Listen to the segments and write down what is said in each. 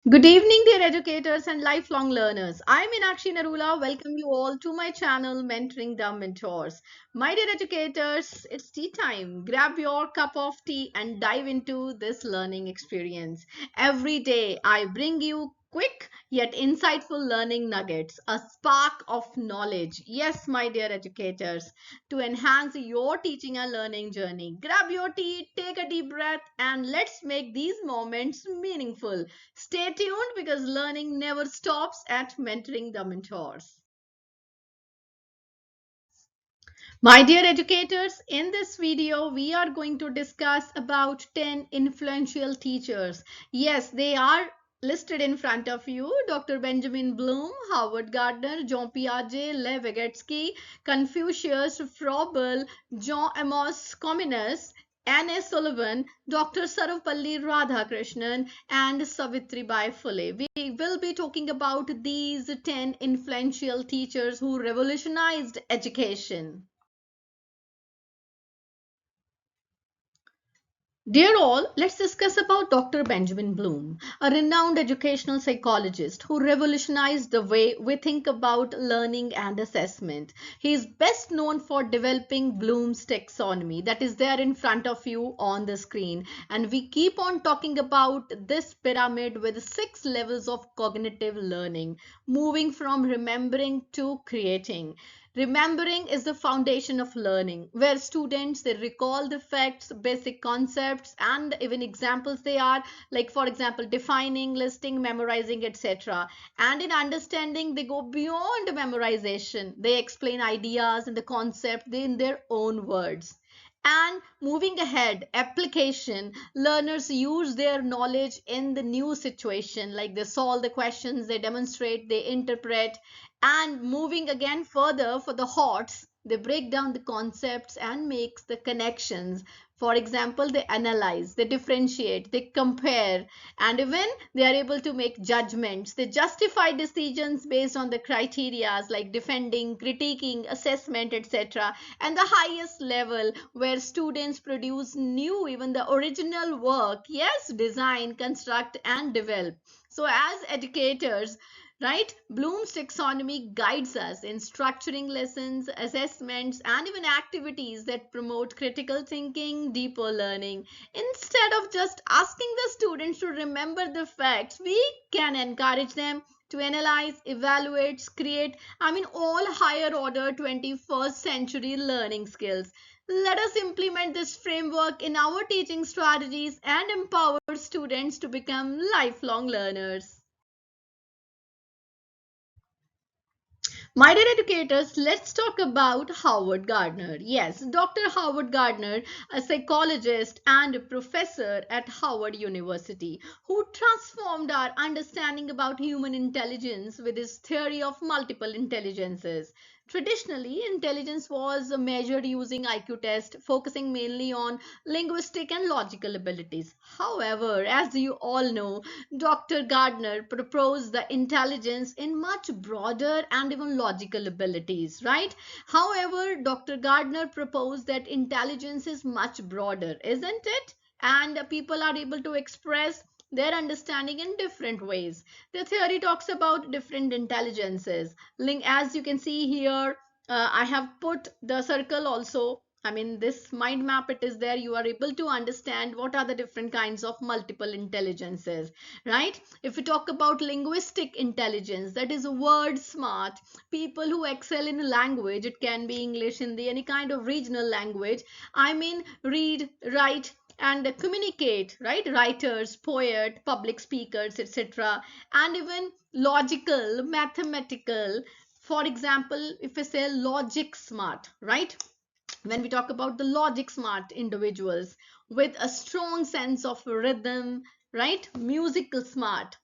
Good evening, dear educators and lifelong learners. I'm Meenakshi Narula. Welcome you all to my channel, Mentoring the Mentors. My dear educators, it's tea time. Grab your cup of tea and dive into this learning experience. Every day, I bring you quick yet insightful learning nuggets, a spark of knowledge. Yes, my dear educators, to enhance your teaching and learning journey. Grab your tea, take a deep breath, and let's make these moments meaningful. Stay tuned because learning never stops at mentoring the mentors. My dear educators, in this video, we are going to discuss about 10 influential teachers. Yes, they are listed in front of you. Dr. Benjamin Bloom, Howard Gardner, Jean Piaget, Lev Vygotsky, Confucius, Froebel, John Amos, Comenius, Sullivan, Dr. Sarvepalli Radhakrishnan, and Savitribai Phule. We will be talking about these 10 influential teachers who revolutionized education. Dear all, let's discuss about Dr. Benjamin Bloom, a renowned educational psychologist who revolutionized the way we think about learning and assessment. He is best known for developing Bloom's taxonomy that is there in front of you on the screen. And we keep on talking about this pyramid with 6 levels of cognitive learning, moving from remembering to creating. Remembering is the foundation of learning, where students they recall the facts, basic concepts, and even examples they are like, for example, defining, listing, memorizing, etc. And in understanding, they go beyond memorization. They explain ideas and the concept in their own words. And moving ahead, application, learners use their knowledge in the new situation, like they solve the questions, they demonstrate, they interpret. And moving again further for the HOTS, they break down the concepts and makes the connections. For example, they analyze, they differentiate, they compare, and even they are able to make judgments. They justify decisions based on the criteria like defending, critiquing, assessment, etc. And the highest level where students produce new, even the original work, yes, design, construct, and develop. So as educators, right, Bloom's taxonomy guides us in structuring lessons, assessments, and even activities that promote critical thinking, deeper learning. Instead of just asking the students to remember the facts, we can encourage them to analyze, evaluate, create, all higher order 21st century learning skills. Let us implement this framework in our teaching strategies and empower students to become lifelong learners. My dear educators, let's talk about Howard Gardner. Yes, Dr. Howard Gardner, a psychologist and a professor at Howard University, who transformed our understanding about human intelligence with his theory of multiple intelligences. Traditionally, intelligence was measured using IQ test, focusing mainly on linguistic and logical abilities. However, as you all know, Dr. Gardner proposed the intelligence in much broader and even logical abilities, right? However, Dr. Gardner proposed that intelligence is much broader, isn't it? And people are able to express their understanding in different ways. The theory talks about different intelligences. Link, as you can see here, I have put the circle also. This mind map, it is there. You are able to understand what are the different kinds of multiple intelligences, right? If we talk about linguistic intelligence, that is word smart, people who excel in a language, it can be English, Hindi, any kind of regional language. Read, write, and communicate, right? Writers, poet, public speakers, etc. And even logical, mathematical. For example, if we say logic smart, right? When we talk about the logic smart individuals with a strong sense of rhythm, right? Musical smart,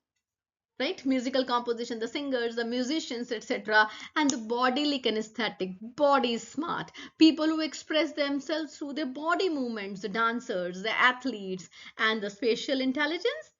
right? Musical composition, the singers, the musicians, etc. And the bodily kinesthetic, body smart, people who express themselves through their body movements, the dancers, the athletes. And the spatial intelligence,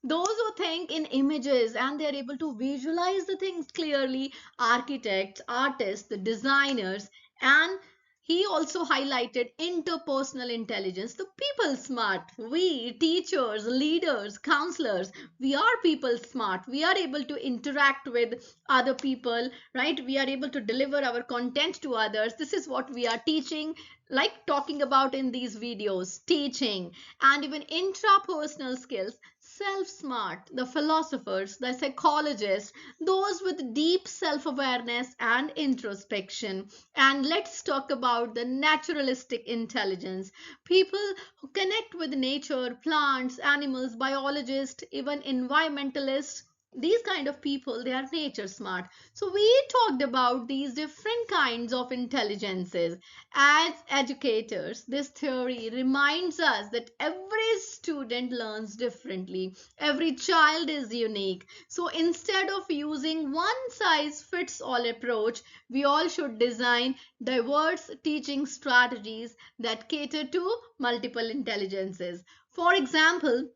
those who think in images and they're able to visualize the things clearly, architects, artists, the designers. And He also highlighted interpersonal intelligence, the people smart. We, teachers, leaders, counselors, we are people smart. We are able to interact with other people, right? We are able to deliver our content to others. This is what we are teaching, like talking about in these videos, teaching, and even intrapersonal skills. Self smart, the philosophers, the psychologists, those with deep self awareness and introspection. And let's talk about the naturalistic intelligence. People who connect with nature, plants, animals, biologists, even environmentalists. These kind of people, they are nature smart. So we talked about these different kinds of intelligences. As educators, this theory reminds us that every student learns differently. Every child is unique. So instead of using one size fits all approach, we all should design diverse teaching strategies that cater to multiple intelligences. For example,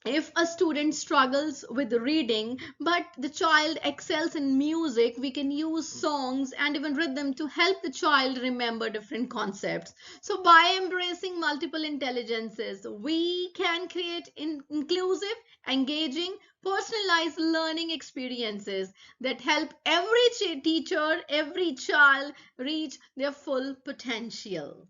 if a student struggles with reading but the child excels in music, we can use songs and even rhythm to help the child remember different concepts. So by embracing multiple intelligences, we can create inclusive, engaging, personalized learning experiences that help every teacher, every child reach their full potential.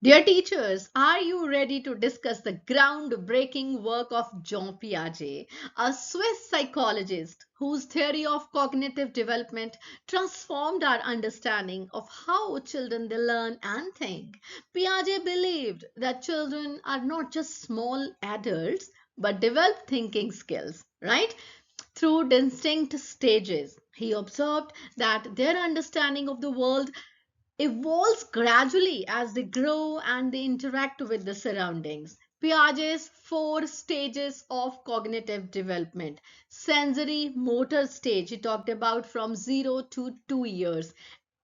Dear teachers, are you ready to discuss the groundbreaking work of Jean Piaget, a Swiss psychologist whose theory of cognitive development transformed our understanding of how children they learn and think? Piaget believed that children are not just small adults but develop thinking skills, right? Through distinct stages. He observed that their understanding of the world evolves gradually as they grow and they interact with the surroundings. Piaget's four stages of cognitive development. Sensory motor stage, he talked about from 0 to 2 years,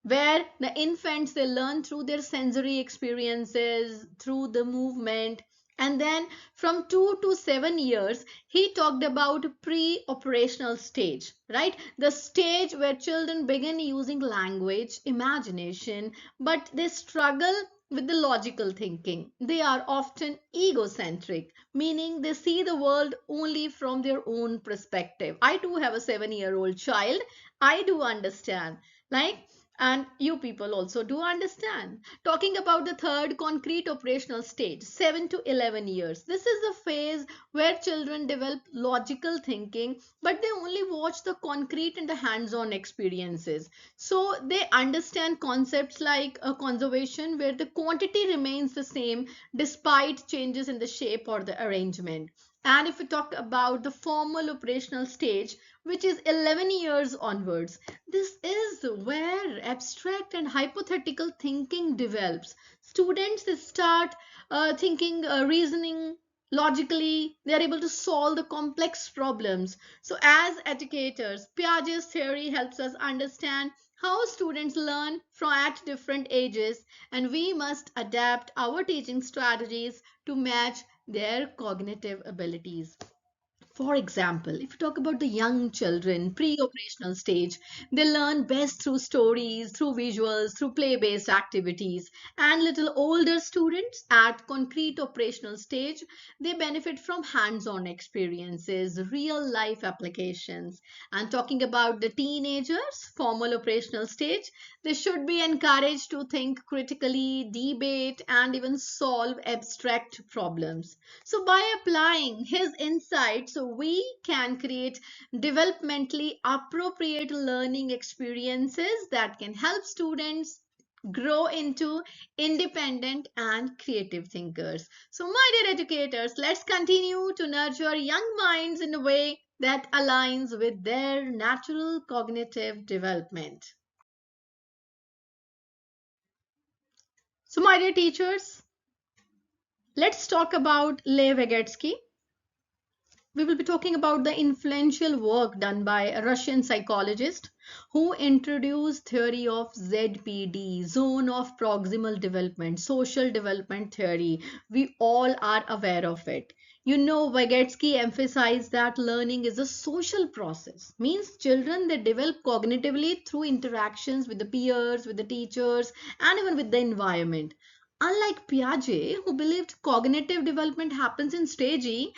where the infants they learn through their sensory experiences, through the movement. And then from 2 to 7 years, he talked about pre-operational stage, right? The stage where children begin using language, imagination, but they struggle with the logical thinking. They are often egocentric, meaning they see the world only from their own perspective. I too have a 7-year-old child. I do understand. Like, and you people also do understand. Talking about the third concrete operational stage, 7 to 11 years. This is the phase where children develop logical thinking, but they only watch the concrete and the hands on experiences. So they understand concepts like conservation, where the quantity remains the same despite changes in the shape or the arrangement. And if we talk about the formal operational stage, which is 11 years onwards, this is where abstract and hypothetical thinking develops. Students they start thinking, reasoning logically. They are able to solve the complex problems. So, as educators, Piaget's theory helps us understand how students learn from at different ages, and we must adapt our teaching strategies to match their cognitive abilities. For example, if you talk about the young children, pre-operational stage, they learn best through stories, through visuals, through play-based activities. And little older students at concrete operational stage, they benefit from hands-on experiences, real-life applications. And talking about the teenagers, formal operational stage, they should be encouraged to think critically, debate, and even solve abstract problems. So, by applying his insights, we can create developmentally appropriate learning experiences that can help students grow into independent and creative thinkers. So, my dear educators, let's continue to nurture young minds in a way that aligns with their natural cognitive development. So, my dear teachers, let's talk about Lev Vygotsky. We will be talking about the influential work done by a Russian psychologist who introduced theory of ZPD, zone of proximal development, social development theory. We all are aware of it. You know, Vygotsky emphasized that learning is a social process. Means children, they develop cognitively through interactions with the peers, with the teachers, and even with the environment. Unlike Piaget, who believed cognitive development happens in stages,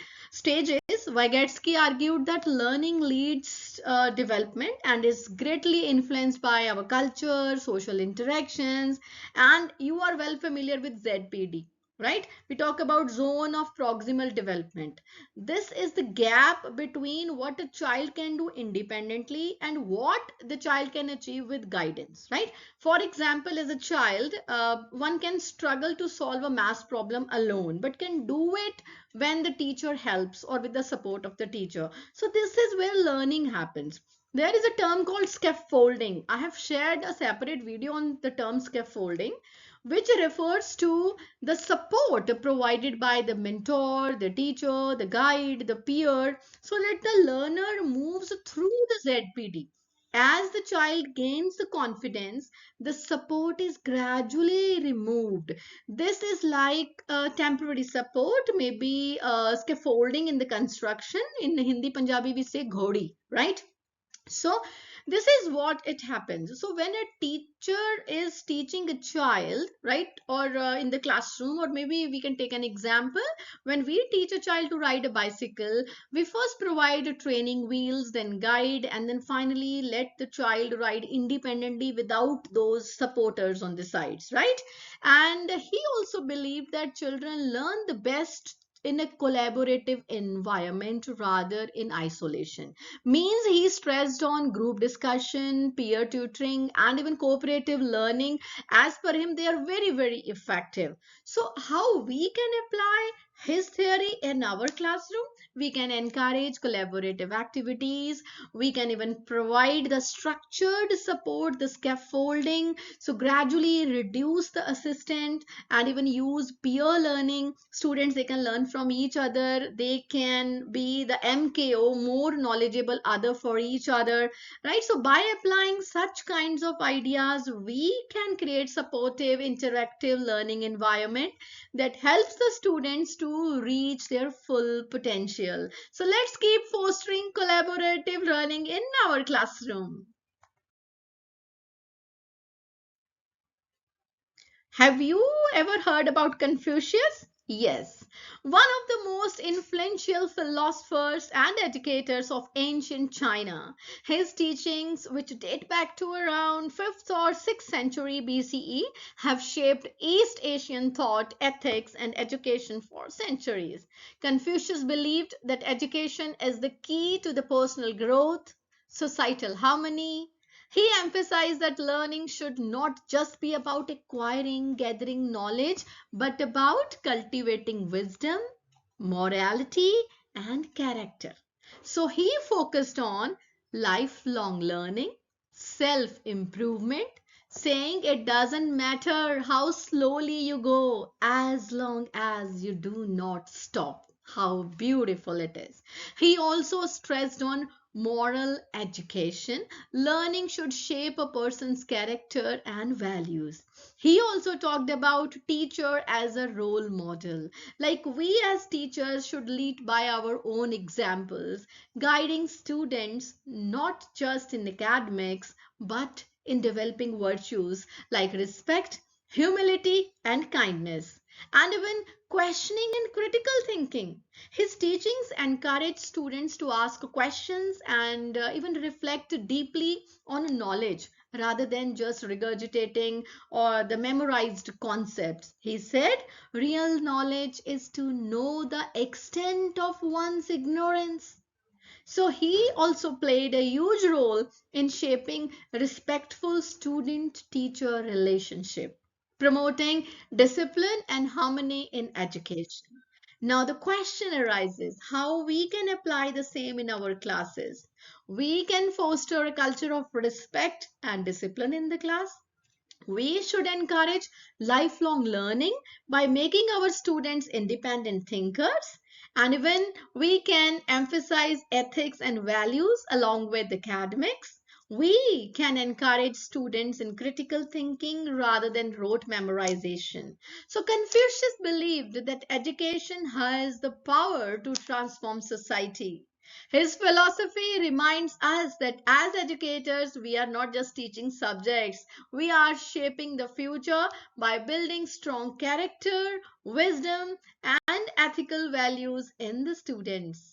Vygotsky argued that learning leads development and is greatly influenced by our culture, social interactions, and you are well familiar with ZPD, right? We talk about zone of proximal development. This is the gap between what a child can do independently and what the child can achieve with guidance, right? For example, as a child, one can struggle to solve a math problem alone, but can do it when the teacher helps or with the support of the teacher. So this is where learning happens. There is a term called scaffolding. I have shared a separate video on the term scaffolding, which refers to the support provided by the mentor, the teacher, the guide, the peer, so that the learner moves through the ZPD. As the child gains the confidence, the support is gradually removed. This is like temporary support, maybe scaffolding in the construction. In Hindi Punjabi, we say ghodi, right? So this is what it happens. So when a teacher is teaching a child, right, or in the classroom, or maybe we can take an example, when we teach a child to ride a bicycle, we first provide training wheels, then guide, and then finally let the child ride independently without those supporters on the sides, right? And he also believed that children learn the best in a collaborative environment rather in isolation. Means he stressed on group discussion, peer tutoring, and even cooperative learning. As per him, they are very, very effective. So how we can apply his theory in our classroom? We can encourage collaborative activities. We can even provide the structured support, the scaffolding, so gradually reduce the assistant, and even use peer learning. Students, they can learn from each other. They can be the MKO, more knowledgeable other for each other, right? So by applying such kinds of ideas, we can create supportive interactive learning environment that helps the students to reach their full potential. So let's keep fostering collaborative learning in our classroom. Have you ever heard about Confucius? Yes, one of the most influential philosophers and educators of ancient China. His teachings, which date back to around 5th or 6th century BCE, have shaped East Asian thought, ethics, and education for centuries. Confucius believed that education is the key to the personal growth, societal harmony. He emphasized that learning should not just be about acquiring, gathering knowledge, but about cultivating wisdom, morality, and character. So he focused on lifelong learning, self improvement, saying it doesn't matter how slowly you go as long as you do not stop. How beautiful it is. He also stressed on moral education. Learning should shape a person's character and values. He also talked about teacher as a role model. Like we as teachers should lead by our own examples, guiding students not just in academics but in developing virtues like respect, humility, and kindness, and even questioning and critical thinking. His teachings encourage students to ask questions and even reflect deeply on knowledge rather than just regurgitating or the memorized concepts. He said, real knowledge is to know the extent of one's ignorance. So he also played a huge role in shaping respectful student-teacher relationship, promoting discipline and harmony in education. Now the question arises how we can apply the same in our classes. We can foster a culture of respect and discipline in the class. We should encourage lifelong learning by making our students independent thinkers, And even we can emphasize ethics and values along with academics. We can encourage students in critical thinking rather than rote memorization. So, Confucius believed that education has the power to transform society. His philosophy reminds us that as educators, we are not just teaching subjects, we are shaping the future by building strong character, wisdom, and ethical values in the students.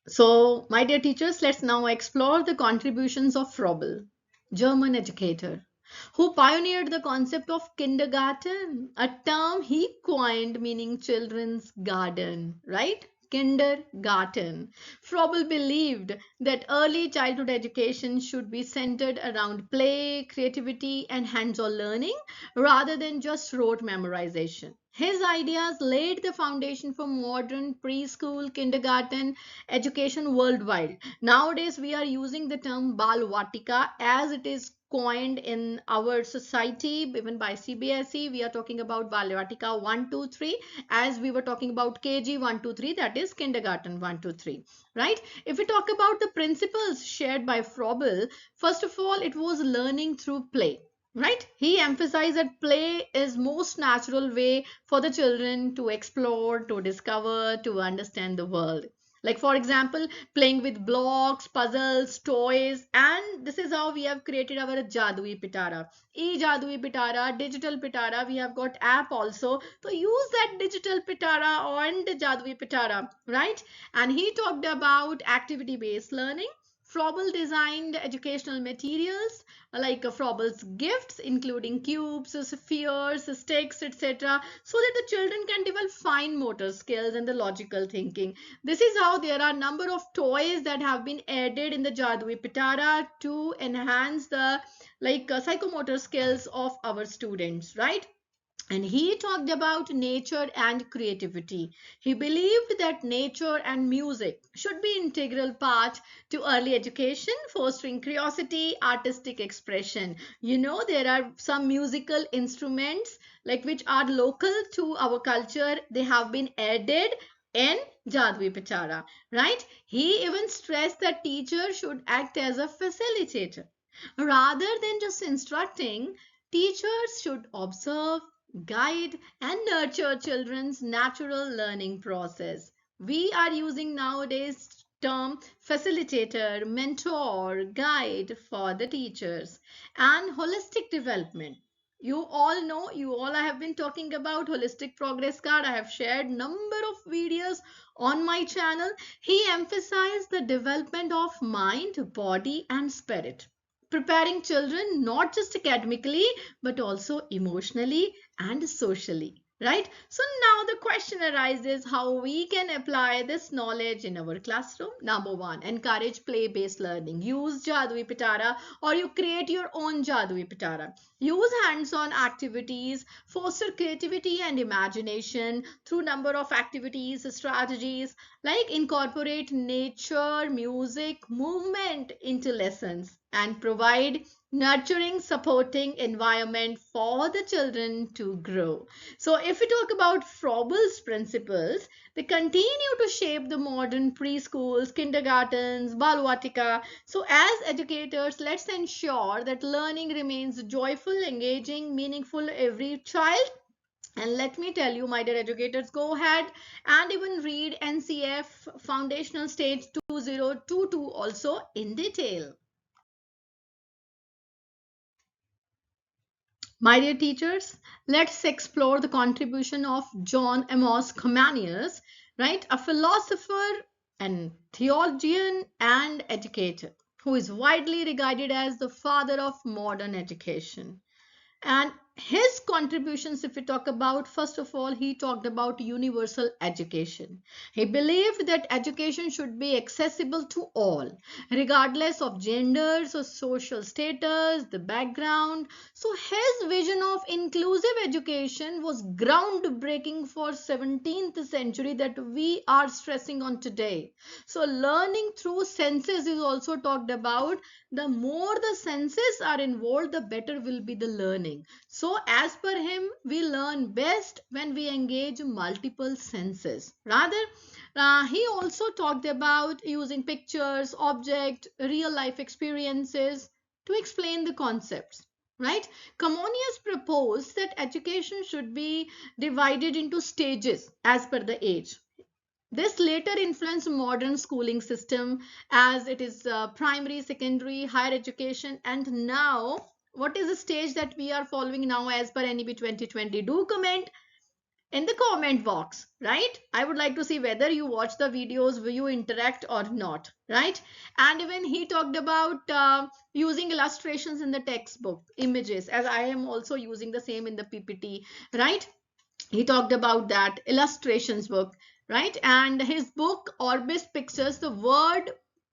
So, my dear teachers, let's now explore the contributions of Froebel, German educator, who pioneered the concept of kindergarten, a term he coined meaning children's garden, right? Kindergarten. Froebel believed that early childhood education should be centered around play, creativity, and hands on learning rather than just rote memorization. His ideas laid the foundation for modern preschool, kindergarten education worldwide. Nowadays, we are using the term Balvatika as it is coined in our society, even by CBSE. We are talking about Balvatika 1, 2, 3, as we were talking about KG 1, 2, 3, that is kindergarten 1, 2, 3, right? If we talk about the principles shared by Froebel, first of all, it was learning through play. Right, he emphasized that play is most natural way for the children to explore, to discover, to understand the world. Like, for example, playing with blocks, puzzles, toys, and this is how we have created our Jadui Pitara. E-Jadui Pitara, digital Pitara, we have got app also. So use that digital Pitara and Jadui Pitara, right? And he talked about activity-based learning. Froebel designed educational materials like Froebel's gifts, including cubes, spheres, sticks, etc., so that the children can develop fine motor skills and the logical thinking. This is how there are a number of toys that have been added in the Jadui Pitara to enhance the psychomotor skills of our students, right? And he talked about nature and creativity. He believed that nature and music should be integral part to early education, fostering curiosity, artistic expression. You know, there are some musical instruments like which are local to our culture. They have been added in Jadvi Pichara, right? He even stressed that teacher should act as a facilitator. Rather than just instructing, teachers should observe, guide, and nurture children's natural learning process. We are using nowadays term facilitator, mentor, guide for the teachers, and holistic development. You all know, you all I have been talking about holistic progress card. I have shared number of videos on my channel. He emphasized the development of mind, body, and spirit, preparing children not just academically but also emotionally and socially, right? So now the question arises how we can apply this knowledge in our classroom. Number one, encourage play based learning. Use Jadui Pitara or you create your own Jadui Pitara. Use hands on activities, foster creativity and imagination through number of activities, strategies, like incorporate nature, music, movement into lessons and provide nurturing supporting environment for the children to grow. So if we talk about Froebel's principles, they continue to shape the modern preschools, kindergartens, balwatika. So as educators, let's ensure that learning remains joyful, engaging, meaningful every child. And let me tell you, my dear educators, go ahead and even read NCF Foundational Stage 2022 also in detail. My dear teachers, let's explore the contribution of John Amos Comenius, right? A philosopher and theologian and educator who is widely regarded as the father of modern education. And his contributions, if we talk about, first of all, he talked about universal education. He believed that education should be accessible to all, regardless of genders or social status, the background. So his vision of inclusive education was groundbreaking for 17th century that we are stressing on today. So learning through senses is also talked about, the more the senses are involved, the better will be the learning. So as per him, we learn best when we engage multiple senses. Rather, he also talked about using pictures, object, real life experiences to explain the concepts. Right? Comenius proposed that education should be divided into stages as per the age. This later influenced modern schooling system as it is primary, secondary, higher education, and now what is the stage that we are following now as per NEP 2020? Do comment in the comment box, right? I would like to see whether you watch the videos, will you interact or not, right? And even he talked about using illustrations in the textbook, images, as I am also using the same in the PPT, right? He talked about that illustrations book, right? And his book Orbis Pictures, the world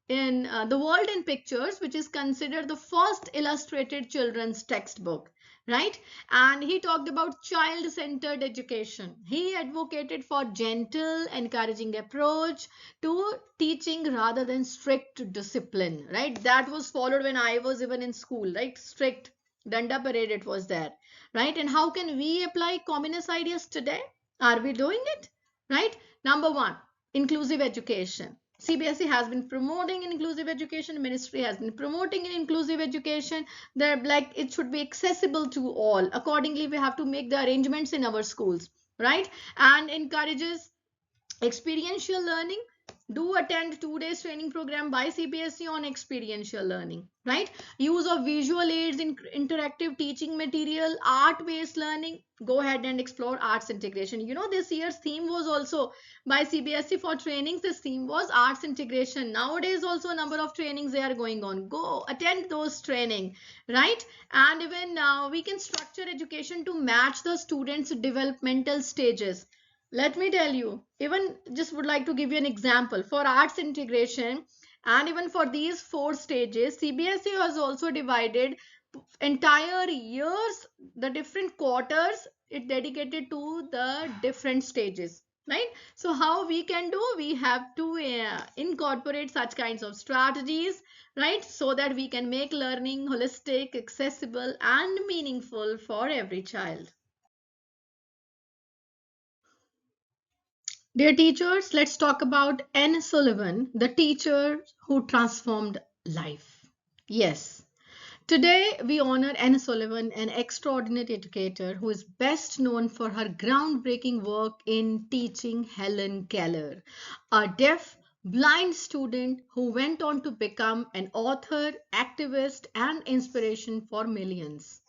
in pictures, which is considered the first illustrated children's textbook, right? And he talked about child-centered education. He advocated for gentle, encouraging approach to teaching rather than strict discipline, right? That was followed when I was even in school, right? Strict danda parade, it was there, right? And how can we apply communist ideas today? Are we doing it? Right? Number one, inclusive education. CBSE has been promoting inclusive education. Ministry has been promoting inclusive education. They're like it should be accessible to all. Accordingly, we have to make the arrangements in our schools, right? And encourages experiential learning. Do attend 2 days training program by CBSE on experiential learning, right? Use of visual aids in interactive teaching material, art based learning. Go ahead and explore arts integration. You know, this year's theme was also by CBSE for trainings. This theme was arts integration. Nowadays also a number of trainings they are going on. Go attend those training, right? And even we can structure education to match the students developmental stages. Let me tell you, even just would like to give you an example for arts integration, and even for these 4 stages, CBSE has also divided entire years, the different quarters it dedicated to the different stages, right? So how we can do, we have to incorporate such kinds of strategies, right? So that we can make learning holistic, accessible and meaningful for every child. Dear teachers, let's talk about N. Sullivan, the teacher who transformed life. Yes, today we honor N. Sullivan, an extraordinary educator who is best known for her groundbreaking work in teaching Helen Keller, a deaf, blind student who went on to become an author, activist, and inspiration for millions.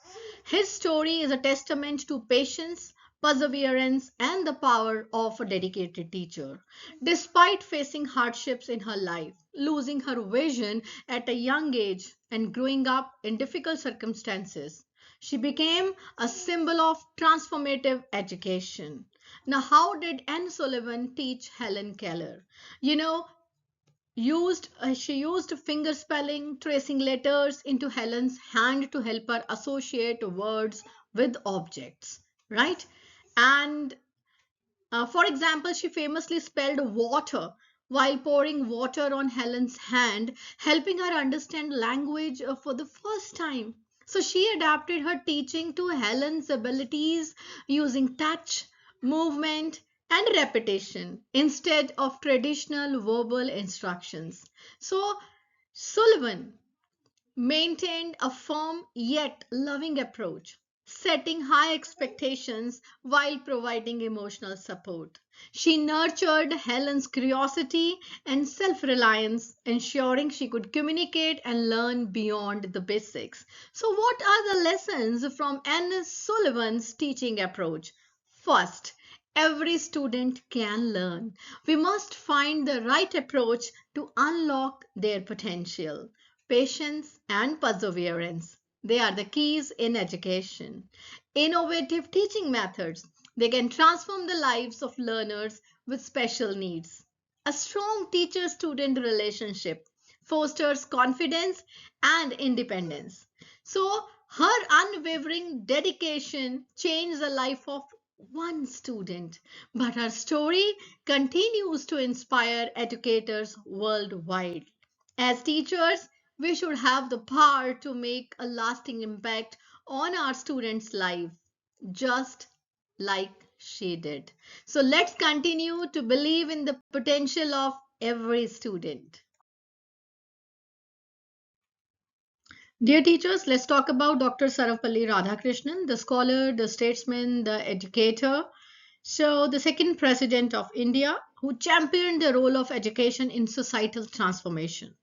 His story is a testament to patience, perseverance, and the power of a dedicated teacher. Despite facing hardships in her life, losing her vision at a young age, and growing up in difficult circumstances, she became a symbol of transformative education. Now, how did Anne Sullivan teach Helen Keller? You know, she used finger spelling, tracing letters into Helen's hand to help her associate words with objects, right? And for example, she famously spelled water while pouring water on Helen's hand, helping her understand language for the first time. So she adapted her teaching to Helen's abilities using touch, movement, and repetition instead of traditional verbal instructions. So Sullivan maintained a firm yet loving approach, setting high expectations while providing emotional support. She nurtured Helen's curiosity and self reliance, ensuring she could communicate and learn beyond the basics. So, what are the lessons from Anne Sullivan's teaching approach? First, every student can learn. We must find the right approach to unlock their potential. Patience and perseverance. They are the keys in education. Innovative teaching methods. They can transform the lives of learners with special needs. A strong teacher student relationship fosters confidence and independence. So, her unwavering dedication changed the life of one student, but her story continues to inspire educators worldwide. As teachers, We should have the power to make a lasting impact on our students' life, just like she did. So let's continue to believe in the potential of every student. Dear teachers, let's talk about Dr. Sarvepalli Radhakrishnan, the scholar, the statesman, the educator. So, the second president of India who championed the role of education in societal transformation.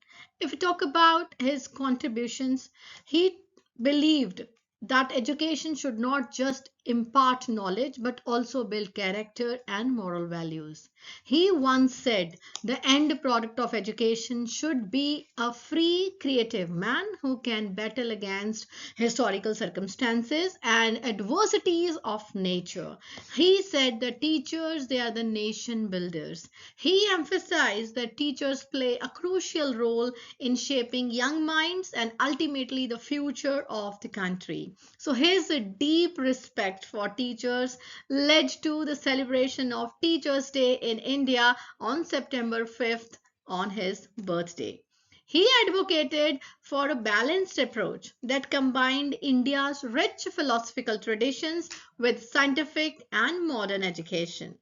If we talk about his contributions, he believed that education should not just impart knowledge but also build character and moral values. He once said the end product of education should be a free, creative man who can battle against historical circumstances and adversities of nature. He said that teachers, they are the nation builders. He emphasized that teachers play a crucial role in shaping young minds and ultimately the future of the country. So his deep respect for teachers led to the celebration of Teachers' Day in India on September 5th on his birthday. He advocated for a balanced approach that combined India's rich philosophical traditions with scientific and modern education.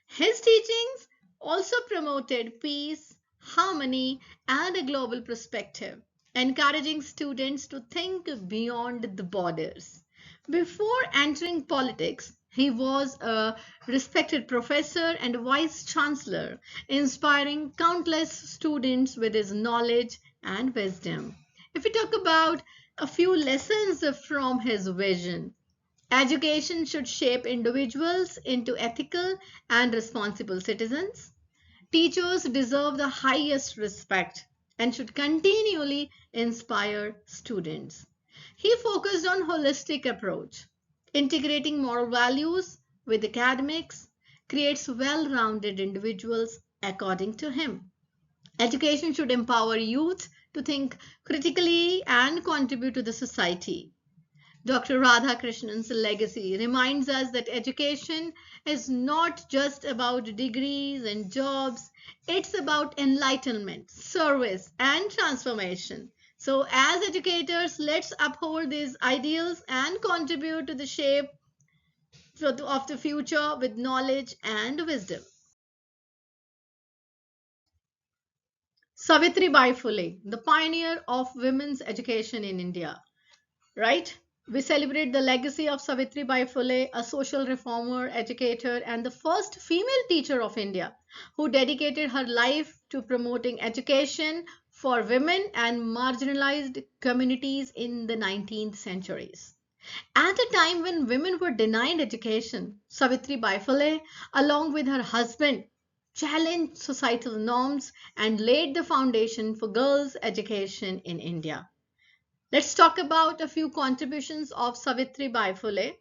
His teachings also promoted peace, harmony, and a global perspective, encouraging students to think beyond the borders. Before entering politics, he was a respected professor and vice chancellor, inspiring countless students with his knowledge and wisdom. If we talk about a few lessons from his vision, education should shape individuals into ethical and responsible citizens. Teachers deserve the highest respect and should continually inspire students. He focused on holistic approach. Integrating moral values with academics creates well-rounded individuals according to him. Education should empower youth to think critically and contribute to the society. Dr. Radhakrishnan's legacy reminds us that education is not just about degrees and jobs, it's about enlightenment, service, and transformation. So, as educators, let's uphold these ideals and contribute to the shape of the future with knowledge and wisdom. Savitribai Phule, the pioneer of women's education in India, right? We celebrate the legacy of Savitribai Phule, a social reformer, educator, and the first female teacher of India who dedicated her life to promoting education for women and marginalized communities in the 19th centuries. At a time when women were denied education, Savitribai Phule, along with her husband, challenged societal norms and laid the foundation for girls' education in India. Let's talk about a few contributions of Savitribai Phule.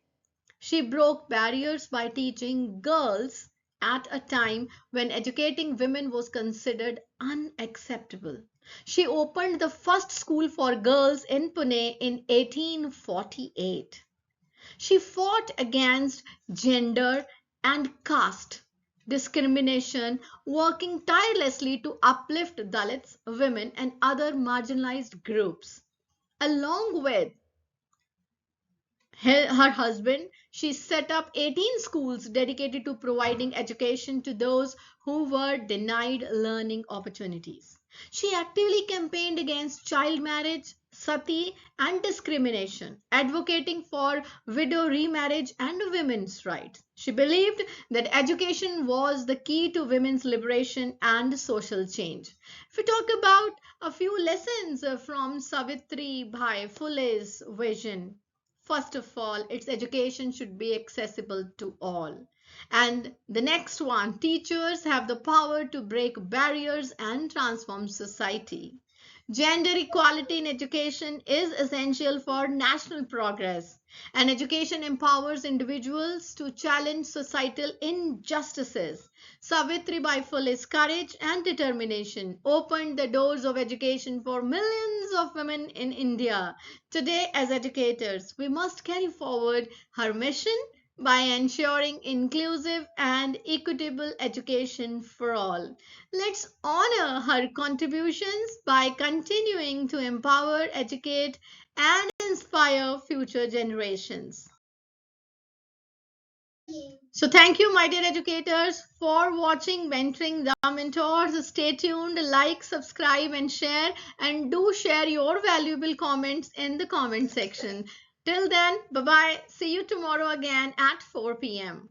She broke barriers by teaching girls at a time when educating women was considered unacceptable. She opened the first school for girls in Pune in 1848. She fought against gender and caste discrimination, working tirelessly to uplift Dalits, women, and other marginalized groups. Along with her husband, she set up 18 schools dedicated to providing education to those who were denied learning opportunities. She actively campaigned against child marriage, sati, and discrimination, advocating for widow remarriage and women's rights. She believed that education was the key to women's liberation and social change. If we talk about a few lessons from Savitri Bhai Phule's vision, first of all, its education should be accessible to all. And the next one, teachers have the power to break barriers and transform society. Gender equality in education is essential for national progress, and education empowers individuals to challenge societal injustices. Savitribai Phule's courage and determination opened the doors of education for millions of women in India. Today, as educators, we must carry forward her mission by ensuring inclusive and equitable education for all. Let's honor her contributions by continuing to empower, educate, and inspire future generations. So, thank you, my dear educators, for watching Mentoring the Mentors. Stay tuned, like, subscribe, and share. And do share your valuable comments in the comment section. Till then, bye bye. See you tomorrow again at 4 p.m.